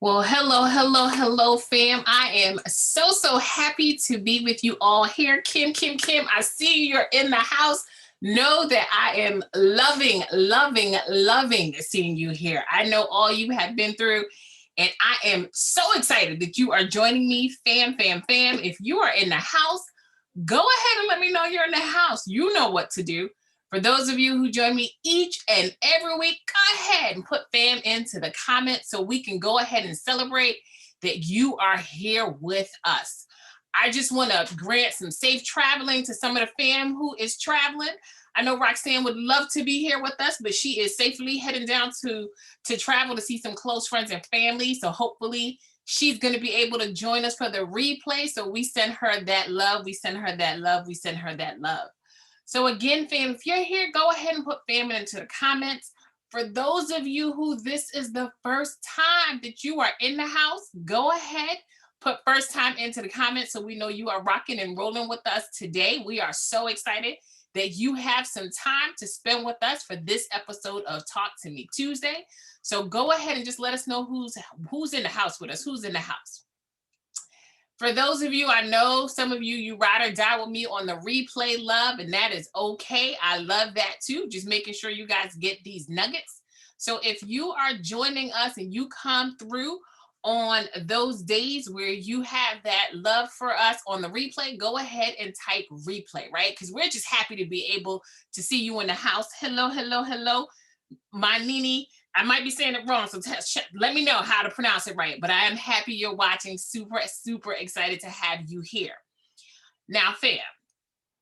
Well, hello, fam. I am so happy to be with you all here. Kim, I see you're in the house. Know that I am loving seeing you here. I know all you have been through, and I am so excited that you are joining me, fam. If you are in the house, go ahead and let me know you're in the house. You know what to do. For those of you who join me each and every week, go ahead and put fam into the comments so we can go ahead and celebrate that you are here with us. I just want to grant some safe traveling to some of the fam who is traveling. I know Roxanne would love to be here with us, but she is safely heading down to travel to see some close friends and family. So hopefully she's going to be able to join us for the replay. So we send her that love. We send her that love. We send her that love. So again, fam, if you're here, go ahead and put fam into the comments. For those of you who this is the first time that you are in the house, go ahead, put first time into the comments so we know you are rocking and rolling with us today. We are so excited that you have some time to spend with us for this episode of Talk to Me Tuesday. So go ahead and just let us know who's in the house with us, who's in the house. For those of you, I know some of you ride or die with me on the replay love, and that is okay. I love that too. Just making sure you guys get these nuggets. So if you are joining us and you come through on those days where you have that love for us on the replay, go ahead and type replay, right? Because we're just happy to be able to see you in the house. Hello. My Nini, I might be saying it wrong, so let me know how to pronounce it right. But I am happy you're watching. Super excited to have you here. Now, fam,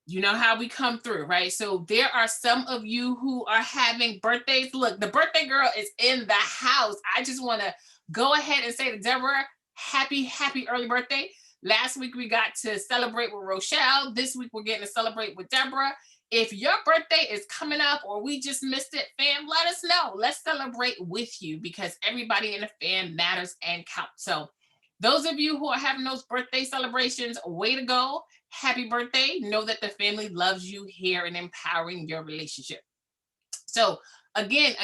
you know how we come through, right? So there are some of you who are having birthdays. Look, the birthday girl is in the house. I just want to go ahead and say to Deborah, happy early birthday. Last week we got to celebrate with Rochelle. This week we're getting to celebrate with Deborah. If your birthday is coming up or we just missed it, fam, let us know. Let's celebrate with you because everybody in the fam matters and counts. So those of you who are having those birthday celebrations, way to go. Happy birthday. Know that the family loves you here and empowering your relationship. So again,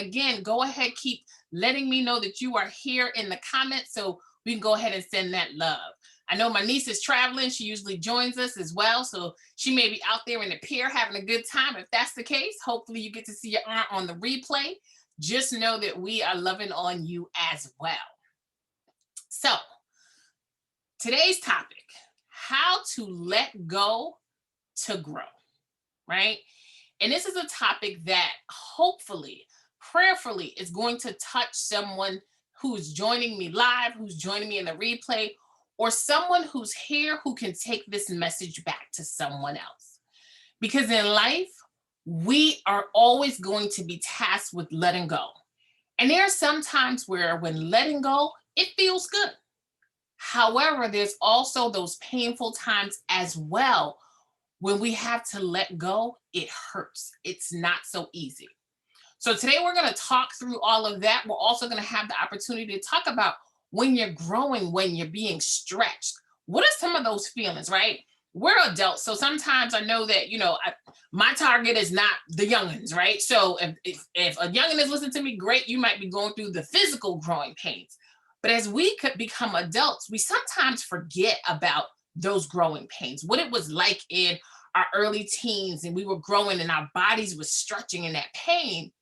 go ahead, keep letting me know that you are here in the comments so we can go ahead and send that love. I know my niece is traveling. She usually joins us as well. So she may be out there in the pier having a good time. If that's the case, hopefully you get to see your aunt on the replay. Just know that we are loving on you as well. So today's topic, how to let go to grow, right? And this is a topic that hopefully, prayerfully is going to touch someone who's joining me live, who's joining me in the replay, or someone who's here who can take this message back to someone else. Because in life, we are always going to be tasked with letting go. And there are some times where when letting go, it feels good. However, there's also those painful times as well. When we have to let go, it hurts. It's not so easy. So today we're going to talk through all of that. We're also going to have the opportunity to talk about when you're growing, when you're being stretched. What are some of those feelings, right? We're adults, so sometimes I know that, my target is not the youngins, right? So if a youngin is listening to me, great, you might be going through the physical growing pains. But as we could become adults, we sometimes forget about those growing pains, what it was like in our early teens and we were growing and our bodies were stretching in that pain.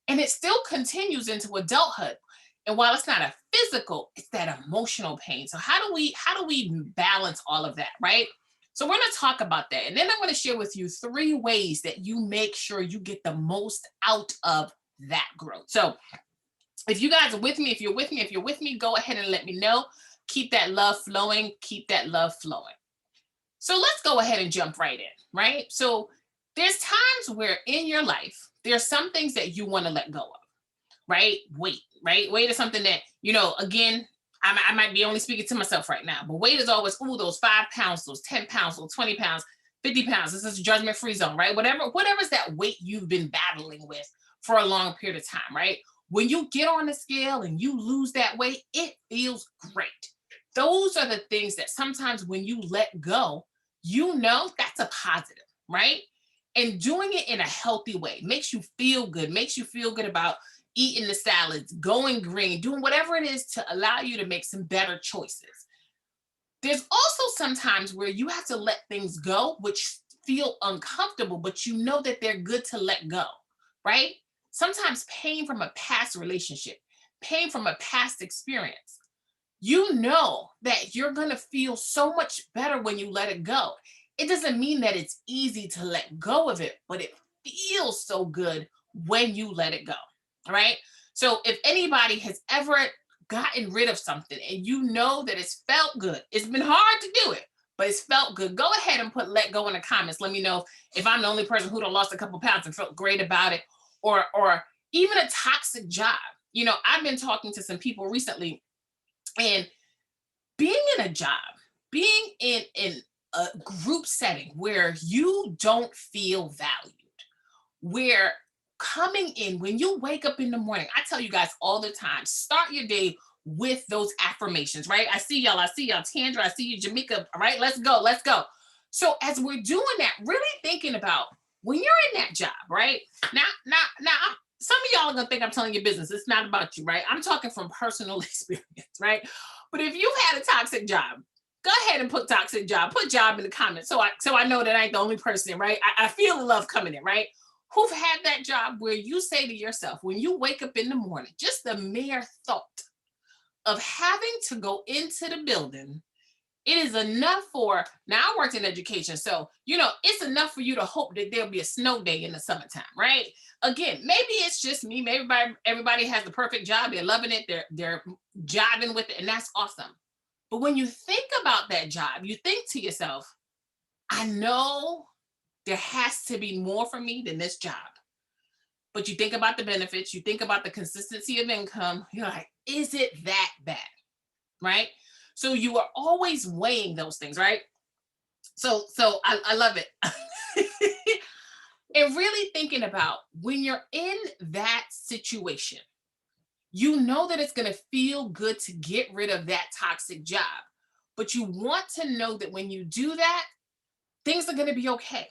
And it still continues into adulthood. And while it's not a physical, it's that emotional pain. So how do we balance all of that, right? So we're going to talk about that. And then I'm going to share with you 3 ways that you make sure you get the most out of that growth. So if you guys are with me, if you're with me, go ahead and let me know. Keep that love flowing. So let's go ahead and jump right in, right? So there's times where in your life, there's some things that you want to let go of, right? Weight is something that, again, I might be only speaking to myself right now, but weight is always, those 5 pounds, those 10 pounds, those 20 pounds. 50 pounds. This is a judgment-free zone, right? Whatever's that weight you've been battling with for a long period of time, right? When you get on the scale and you lose that weight, it feels great. Those are the things that sometimes when you let go, that's a positive, right? And doing it in a healthy way makes you feel good about eating the salads, going green, doing whatever it is to allow you to make some better choices. There's also sometimes where you have to let things go, which feel uncomfortable, but you know that they're good to let go, right? Sometimes pain from a past relationship, pain from a past experience, you know that you're going to feel so much better when you let it go. It doesn't mean that it's easy to let go of it, but it feels so good when you let it go, right? So if anybody has ever gotten rid of something and you know that it's felt good, it's been hard to do it, but it's felt good, go ahead and put let go in the comments. Let me know if I'm the only person who done lost a couple pounds and felt great about it, or even a toxic job. I've been talking to some people recently, and being in a job, being in a group setting where you don't feel valued, where coming in when you wake up in the morning, I tell you guys all the time, start your day with those affirmations, right? I see y'all, Tandra, I see you, Jamaica. All right, let's go, let's go. So as we're doing that, really thinking about when you're in that job, right? Now, some of y'all are gonna think I'm telling your business. It's not about you, right? I'm talking from personal experience, right? But if you've had a toxic job, go ahead and put toxic job, put job in the comments. So I know that I ain't the only person, right? I feel the love coming in, right? Who've had that job where you say to yourself, when you wake up in the morning, just the mere thought of having to go into the building, it is enough for, now I worked in education, so, it's enough for you to hope that there'll be a snow day in the summertime, right? Again, maybe it's just me, maybe everybody has the perfect job, they're loving it, they're jiving with it, and that's awesome. But when you think about that job, you think to yourself, I know there has to be more for me than this job. But you think about the benefits, you think about the consistency of income, you're like, is it that bad? Right? So you are always weighing those things, right? So I love it. And really thinking about when you're in that situation, you know that it's going to feel good to get rid of that toxic job. But you want to know that when you do that, things are going to be okay.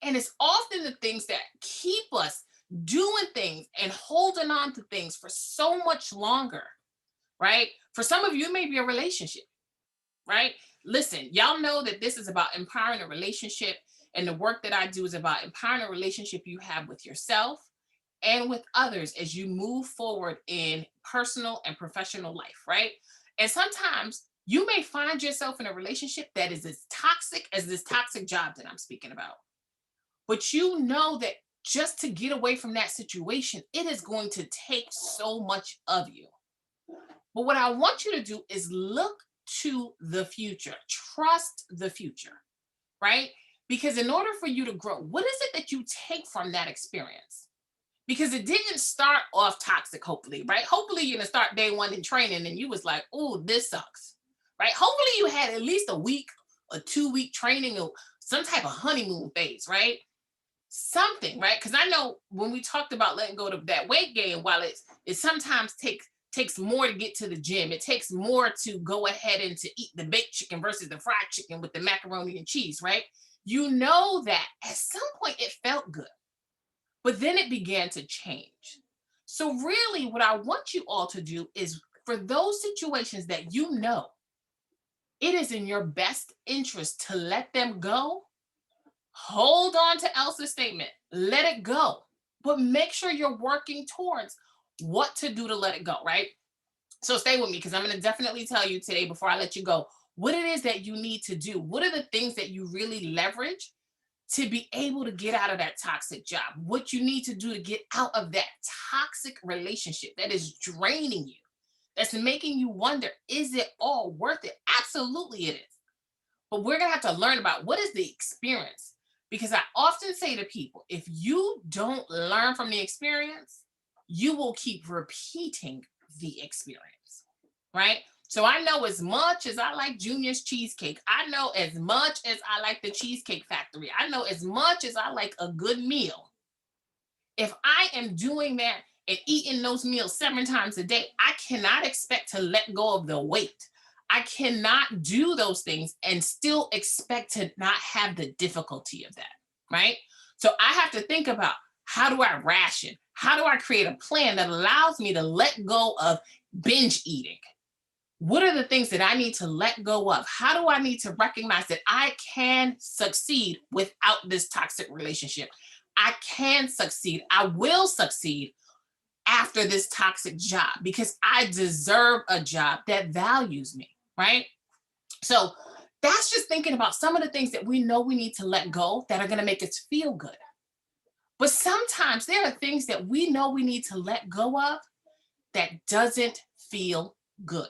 And it's often the things that keep us doing things and holding on to things for so much longer, right? For some of you, it may be a relationship, right? Listen, y'all know that this is about empowering a relationship, and the work that I do is about empowering a relationship you have with yourself and with others as you move forward in personal and professional life, right? And sometimes you may find yourself in a relationship that is as toxic as this toxic job that I'm speaking about. But you know that just to get away from that situation, it is going to take so much of you. But what I want you to do is look to the future, trust the future, right? Because in order for you to grow, what is it that you take from that experience? Because it didn't start off toxic, hopefully, right? Hopefully you're gonna start day one in training and you was like, oh, this sucks, right? Hopefully you had at least a week, a 2 week training, or some type of honeymoon phase, right? Something, right? Because I know when we talked about letting go of that weight gain, while it sometimes takes more to get to the gym, it takes more to go ahead and to eat the baked chicken versus the fried chicken with the macaroni and cheese, right? You know that at some point it felt good, but then it began to change. So really what I want you all to do is, for those situations that you know it is in your best interest to let them go, hold on to Elsa's statement. Let it go. But make sure you're working towards what to do to let it go, right? So stay with me, because I'm going to definitely tell you today, before I let you go, what it is that you need to do. What are the things that you really leverage to be able to get out of that toxic job? What you need to do to get out of that toxic relationship that is draining you, that's making you wonder, is it all worth it? Absolutely it is. But we're going to have to learn about what is the experience. Because I often say to people, if you don't learn from the experience, you will keep repeating the experience, right? So I know as much as I like Junior's cheesecake, I know as much as I like the Cheesecake Factory, I know as much as I like a good meal. If I am doing that and eating those meals 7 times a day, I cannot expect to let go of the weight. I cannot do those things and still expect to not have the difficulty of that, right? So I have to think about, how do I ration? How do I create a plan that allows me to let go of binge eating? What are the things that I need to let go of? How do I need to recognize that I can succeed without this toxic relationship? I can succeed. I will succeed after this toxic job because I deserve a job that values me, right? So that's just thinking about some of the things that we know we need to let go that are going to make us feel good. But sometimes there are things that we know we need to let go of that doesn't feel good.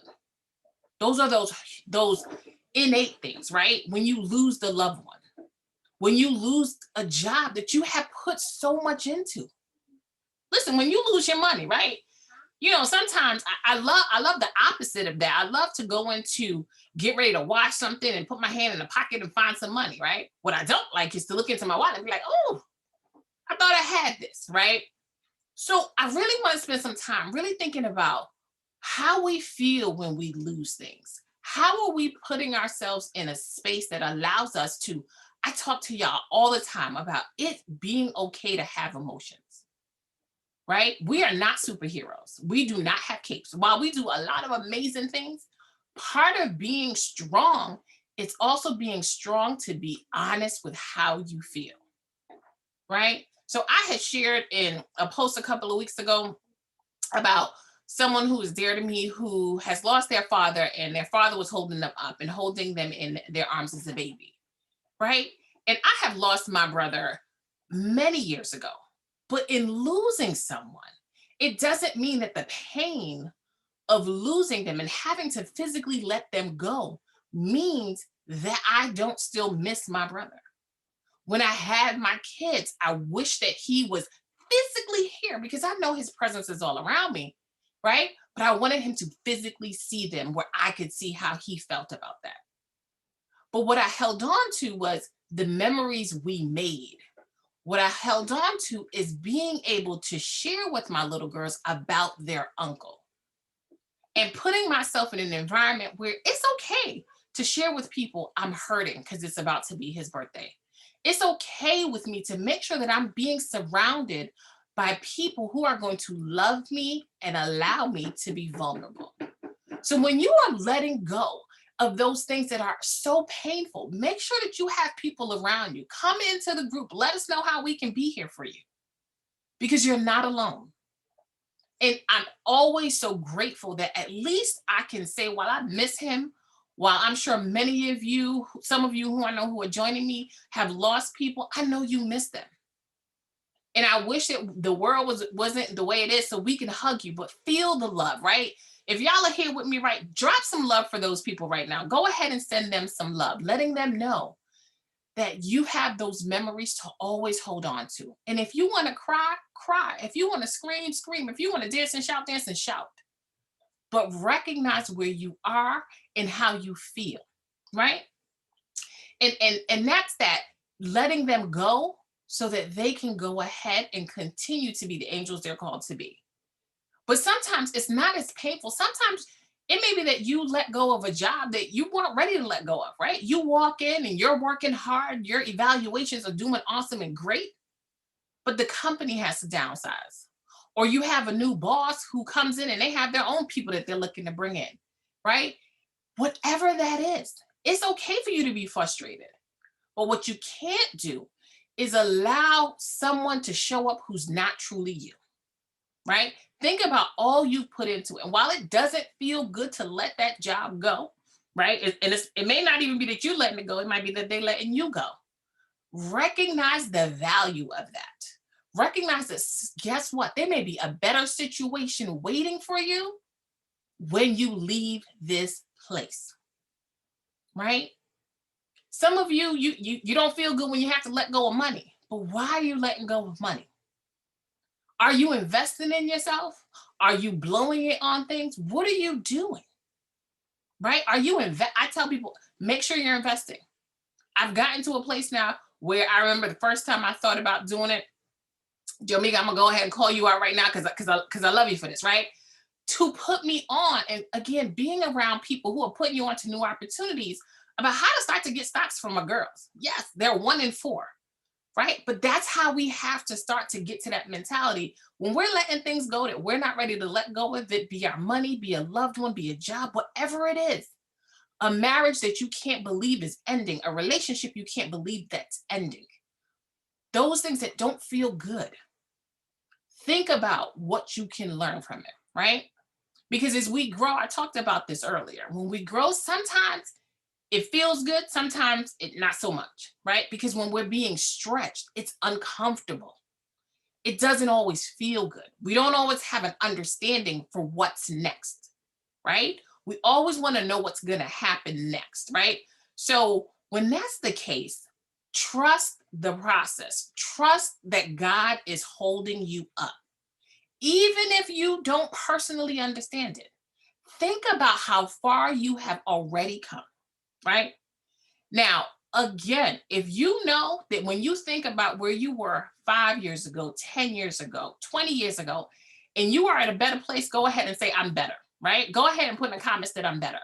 Those are those innate things, right? When you lose the loved one, when you lose a job that you have put so much into. Listen, when you lose your money, right? Sometimes I love the opposite of that. I love to go into get ready to wash something and put my hand in the pocket and find some money, right? What I don't like is to look into my wallet and be like, oh, I thought I had this, right? So I really want to spend some time really thinking about how we feel when we lose things. How are we putting ourselves in a space that allows us to? I talk to y'all all the time about it being okay to have emotions, right? We are not superheroes. We do not have capes. While we do a lot of amazing things, part of being strong is also being strong to be honest with how you feel, right? So I had shared in a post a couple of weeks ago about someone who is dear to me who has lost their father, and their father was holding them up and holding them in their arms as a baby, right? And I have lost my brother many years ago, but in losing someone, it doesn't mean that the pain of losing them and having to physically let them go means that I don't still miss my brother. When I had my kids, I wish that he was physically here because I know his presence is all around me, right? But I wanted him to physically see them where I could see how he felt about that. But what I held on to was the memories we made. What I held on to is being able to share with my little girls about their uncle and putting myself in an environment where it's okay to share with people I'm hurting because it's about to be his birthday. It's okay with me to make sure that I'm being surrounded by people who are going to love me and allow me to be vulnerable. So when you are letting go of those things that are so painful, make sure that you have people around you. Come into the group. Let us know how we can be here for you because you're not alone. And I'm always so grateful that at least I can say, while I miss him, while I'm sure many of you, some of you who I know who are joining me have lost people, I know you miss them. And I wish that the world wasn't the way it is so we can hug you, but feel the love, right? If y'all are here with me, right, drop some love for those people right now. Go ahead and send them some love, letting them know that you have those memories to always hold on to. And if you want to cry, cry. If you want to scream, scream. If you want to dance and shout. But recognize where you are and how you feel, right? And that's that, letting them go so that they can go ahead and continue to be the angels they're called to be. But sometimes it's not as painful. Sometimes it may be that you let go of a job that you weren't ready to let go of, right? You walk in and you're working hard, your evaluations are doing awesome and great, but the company has to downsize. Or you have a new boss who comes in and they have their own people that they're looking to bring in, right? Whatever that is, it's okay for you to be frustrated. But what you can't do is allow someone to show up who's not truly you, right? Think about all you put into it. And while it doesn't feel good to let that job go, right? It may not even be that you letting it go. It might be that they letting you go. Recognize the value of that. Recognize that, guess what? There may be a better situation waiting for you when you leave this place, right? Some of you don't feel good when you have to let go of money, but why are you letting go of money? Are you investing in yourself? Are you blowing it on things? What are you doing? right? I tell people, make sure you're investing. I've gotten to a place now where I remember the first time I thought about doing it. Jomiga, I'm gonna go ahead and call you out right now because I love you for this, right? To put me on, and again, being around people who are putting you on to new opportunities about how to start to get stocks from my girls. Yes, they're 1 in 4, right? But that's how we have to start to get to that mentality. When we're letting things go that we're not ready to let go of it, be our money, be a loved one, be a job, whatever it is, a marriage that you can't believe is ending, a relationship you can't believe that's ending, those things that don't feel good. Think about what you can learn from it, right? Because as we grow, I talked about this earlier. When we grow, sometimes it feels good, sometimes it not so much, right? Because when we're being stretched, it's uncomfortable. It doesn't always feel good. We don't always have an understanding for what's next, right? We always want to know what's going to happen next, right? So when that's the case, trust the process. Trust that God is holding you up. Even if you don't personally understand it, think about how far you have already come, right? Now, again, if you know that when you think about where you were 5 years ago, 10 years ago, 20 years ago, and you are at a better place, go ahead and say, I'm better, right? Go ahead and put in the comments that I'm better,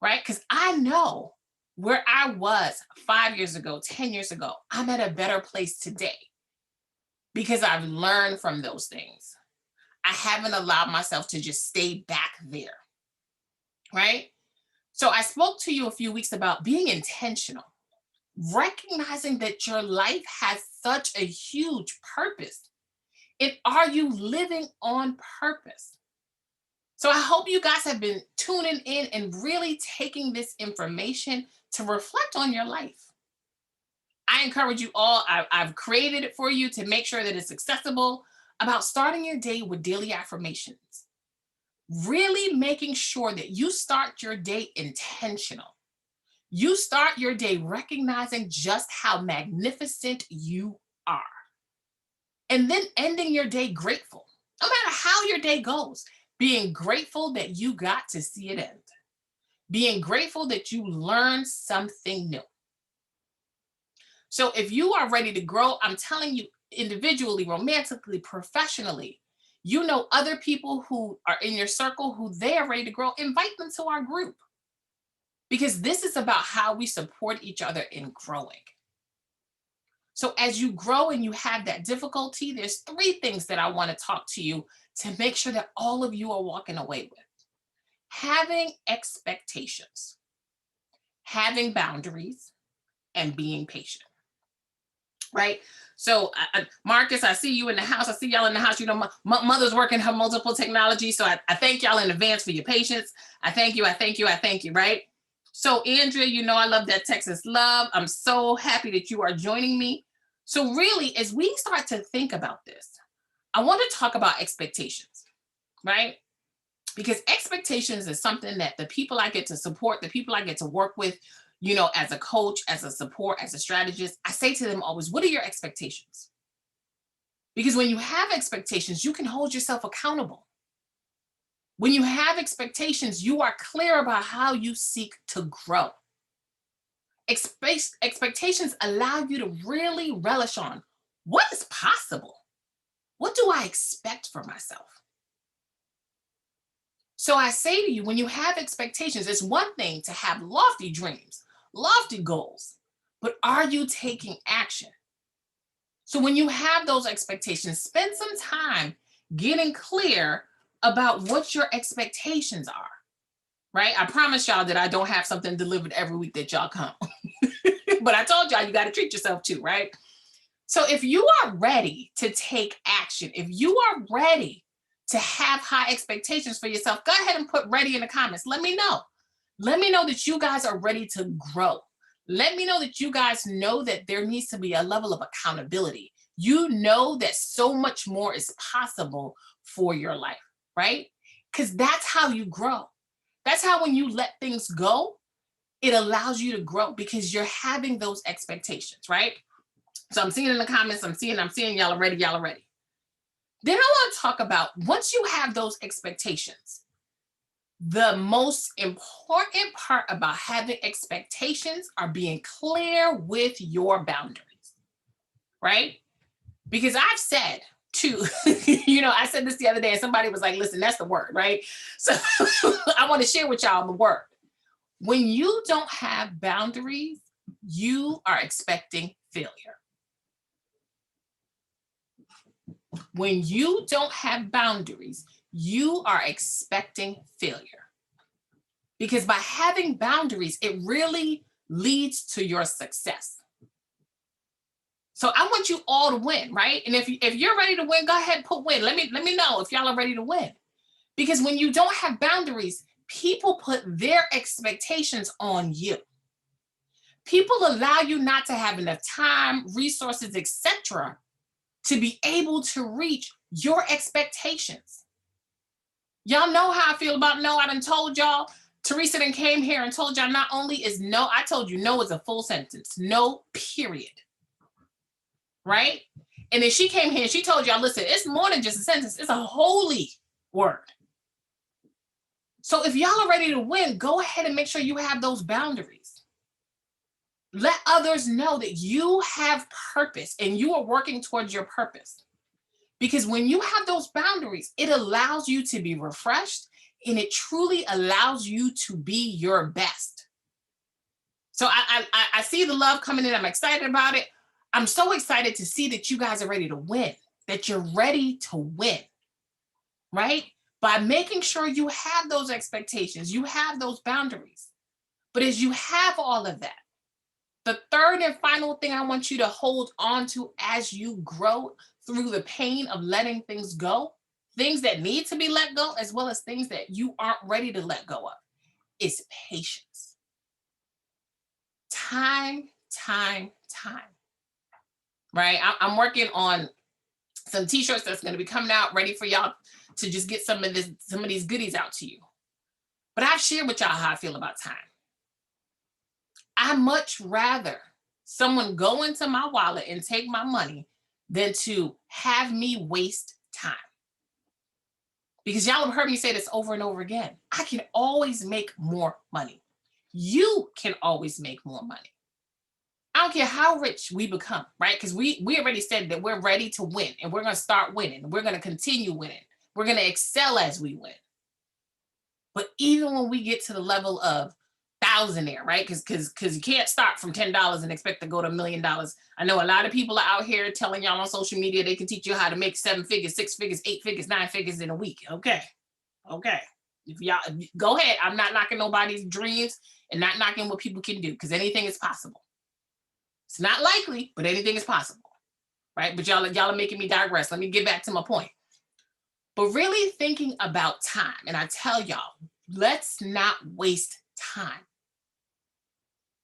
right? Because I know where I was 5 years ago, 10 years ago, I'm at a better place today because I've learned from those things. I haven't allowed myself to just stay back there, right? So I spoke to you a few weeks about being intentional, recognizing that your life has such a huge purpose. And are you living on purpose? So I hope you guys have been tuning in and really taking this information to reflect on your life. I encourage you all, I've created it for you to make sure that it's accessible, about starting your day with daily affirmations. Really making sure that you start your day intentional. You start your day recognizing just how magnificent you are. And then ending your day grateful, no matter how your day goes, being grateful that you got to see it end, being grateful that you learned something new. So if you are ready to grow, I'm telling you, individually, romantically, professionally, you know other people who are in your circle who they are ready to grow, invite them to our group. Because this is about how we support each other in growing. So as you grow and you have that difficulty, there's 3 things that I want to talk to you to make sure that all of you are walking away with. Having expectations, having boundaries, and being patient. Right? So Marcus, I see you in the house. I see y'all in the house. You know, my mother's working her multiple technology. So I thank y'all in advance for your patience. I thank you, right? So Andrea, you know, I love that Texas love. I'm so happy that you are joining me. So really, as we start to think about this, I want to talk about expectations, right? Because expectations is something that the people I get to support, the people I get to work with, you know, as a coach, as a support, as a strategist, I say to them always, what are your expectations? Because when you have expectations, you can hold yourself accountable. When you have expectations, you are clear about how you seek to grow. Expectations allow you to really relish on what is possible. What do I expect for myself? So I say to you, when you have expectations, it's one thing to have lofty dreams, lofty goals, but are you taking action? So when you have those expectations, spend some time getting clear about what your expectations are, right? I promise y'all that I don't have something delivered every week that y'all come. But I told y'all you got to treat yourself too, right? So if you are ready to take action, if you are ready to have high expectations for yourself, go ahead and put ready in the comments. Let me know. Let me know that you guys are ready to grow. Let me know that you guys know that there needs to be a level of accountability. You know that so much more is possible for your life, right? Because that's how you grow. That's how when you let things go, it allows you to grow because you're having those expectations, right? So I'm seeing in the comments, I'm seeing y'all are ready, Then I want to talk about once you have those expectations, The most important part about having expectations are being clear with your boundaries, right? Because I've said too, I said this the other day and somebody was like, listen, that's the word, right? So I want to share with y'all the word. When you don't have boundaries, you are expecting failure. When you don't have boundaries, you are expecting failure. Because by having boundaries, it really leads to your success. So I want you all to win, right? And if you're ready to win, go ahead, put win. Let me know if y'all are ready to win. Because when you don't have boundaries, people put their expectations on you. People allow you not to have enough time, resources, etc., to be able to reach your expectations. Y'all know how I feel about no. I done told y'all. Teresa done came here and told y'all not only is no, I told you no is a full sentence. No, period. Right? And then she came here and she told y'all, listen, it's more than just a sentence. It's a holy word. So if y'all are ready to win, go ahead and make sure you have those boundaries. Let others know that you have purpose and you are working towards your purpose. Because when you have those boundaries, it allows you to be refreshed and it truly allows you to be your best. So I see the love coming in. I'm excited about it. I'm so excited to see that you guys are ready to win, that you're ready to win, right? By making sure you have those expectations, you have those boundaries. But as you have all of that, the third and final thing I want you to hold on to as you grow through the pain of letting things go, things that need to be let go, as well as things that you aren't ready to let go of, is patience. Time, right? I'm working on some t-shirts that's going to be coming out ready for y'all to just get some of these goodies out to you. But I've shared with y'all how I feel about time. I much rather someone go into my wallet and take my money than to have me waste time. Because y'all have heard me say this over and over again. I can always make more money. You can always make more money. I don't care how rich we become, right? Because we already said that we're ready to win and we're going to start winning. We're going to continue winning. We're going to excel as we win. But even when we get to the level of thousandaire, right? Because you can't start from $10 and expect to go to $1 million. I know a lot of people are out here telling y'all on social media they can teach you how to make 7 figures, 6 figures, 8 figures, 9 figures in a week. Okay. If y'all go ahead, I'm not knocking nobody's dreams and not knocking what people can do because anything is possible. It's not likely, but anything is possible, right? But y'all are making me digress. Let me get back to my point. But really thinking about time, and I tell y'all, let's not waste time.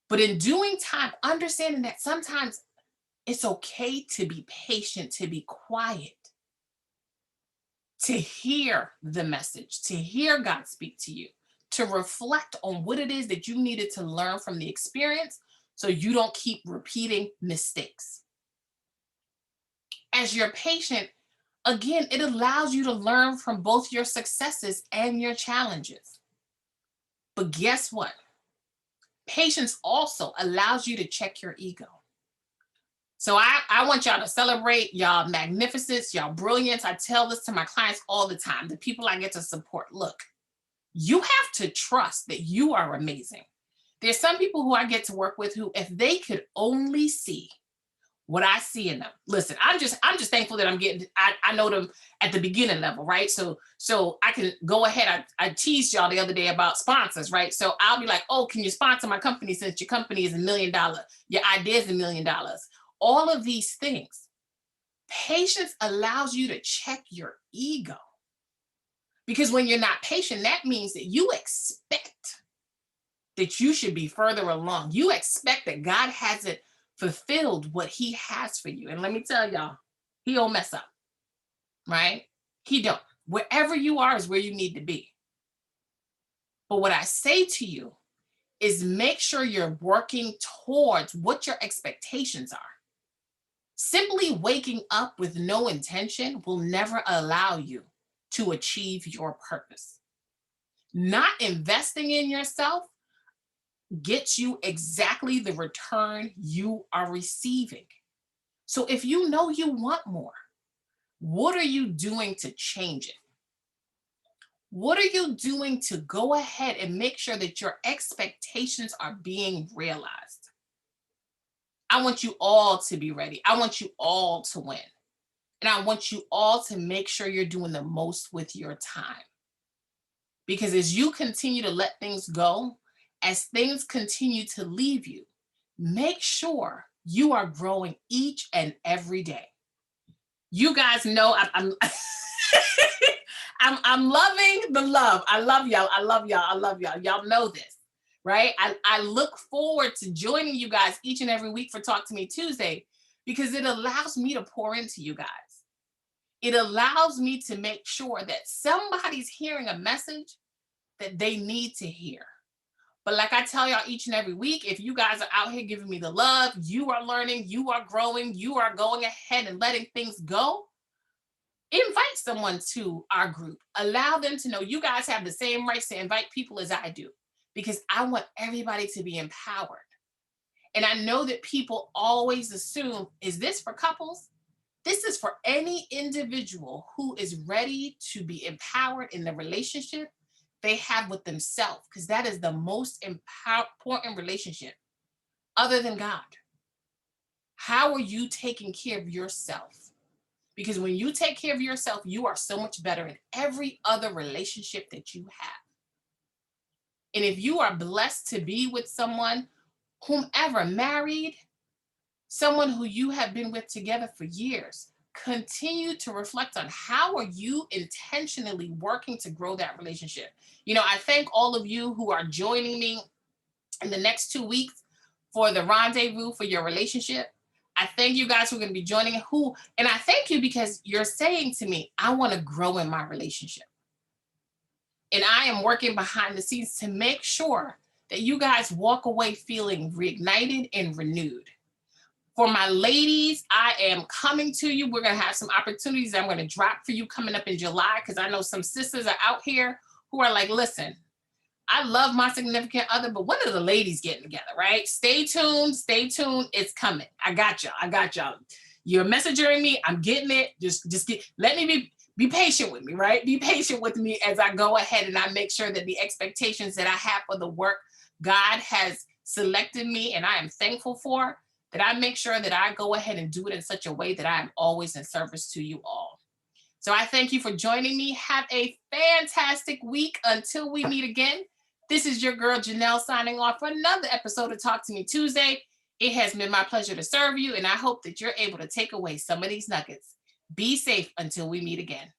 But in doing time, understanding that sometimes it's okay to be patient, to be quiet, to hear the message, to hear God speak to you, to reflect on what it is that you needed to learn from the experience so you don't keep repeating mistakes. As you're patient, again, it allows you to learn from both your successes and your challenges. But guess what? Patience also allows you to check your ego. So I want y'all to celebrate y'all magnificence, y'all brilliance. I tell this to my clients all the time, the people I get to support. Look, you have to trust that you are amazing. There's some people who I get to work with who, if they could only see what I see in them. Listen, I'm just thankful that I know them at the beginning level, right? So I can go ahead. I teased y'all the other day about sponsors, right? So I'll be like, oh, can you sponsor my company since your company is $1 million, your idea is $1 million, all of these things. Patience allows you to check your ego. Because when you're not patient, that means that you expect that you should be further along. You expect that God hasn't fulfilled what he has for you. And let me tell y'all, he don't mess up, right? He don't. Wherever you are is where you need to be. But what I say to you is make sure you're working towards what your expectations are. Simply waking up with no intention will never allow you to achieve your purpose. Not investing in yourself gets you exactly the return you are receiving. So if you know you want more, what are you doing to change it? What are you doing to go ahead and make sure that your expectations are being realized? I want you all to be ready. I want you all to win. And I want you all to make sure you're doing the most with your time. Because as you continue to let things go, as things continue to leave you, make sure you are growing each and every day. You guys know I'm I'm loving the love. I love y'all. I love y'all. I love y'all. Y'all know this, right? I look forward to joining you guys each and every week for Talk to Me Tuesday because it allows me to pour into you guys. It allows me to make sure that somebody's hearing a message that they need to hear. But like I tell y'all each and every week, if you guys are out here giving me the love, you are learning, you are growing, you are going ahead and letting things go, invite someone to our group. Allow them to know you guys have the same rights to invite people as I do, because I want everybody to be empowered. And I know that people always assume, is this for couples? This is for any individual who is ready to be empowered in the relationship they have with themselves, because that is the most important relationship other than God. How are you taking care of yourself? Because when you take care of yourself, you are so much better in every other relationship that you have. And if you are blessed to be with someone, whomever, married, someone who you have been with together for years, continue to reflect on how are you intentionally working to grow that relationship. You know, I thank all of you who are joining me in the next 2 weeks for the rendezvous for your relationship. I thank you guys who are going to be joining and I thank you because you're saying to me, I want to grow in my relationship. And I am working behind the scenes to make sure that you guys walk away feeling reignited and renewed. For my ladies, I am coming to you. We're going to have some opportunities I'm going to drop for you coming up in July, because I know some sisters are out here who are like, listen, I love my significant other, but when are the ladies getting together, right? Stay tuned. Stay tuned. It's coming. I got y'all. I got y'all. You're messaging me. I'm getting it. Let me be patient with me, right? Be patient with me as I go ahead and I make sure that the expectations that I have for the work God has selected me and I am thankful for, that I make sure that I go ahead and do it in such a way that I am always in service to you all. So I thank you for joining me. Have a fantastic week until we meet again. This is your girl Janelle signing off for another episode of Talk to Me Tuesday. It has been my pleasure to serve you, and I hope that you're able to take away some of these nuggets. Be safe until we meet again.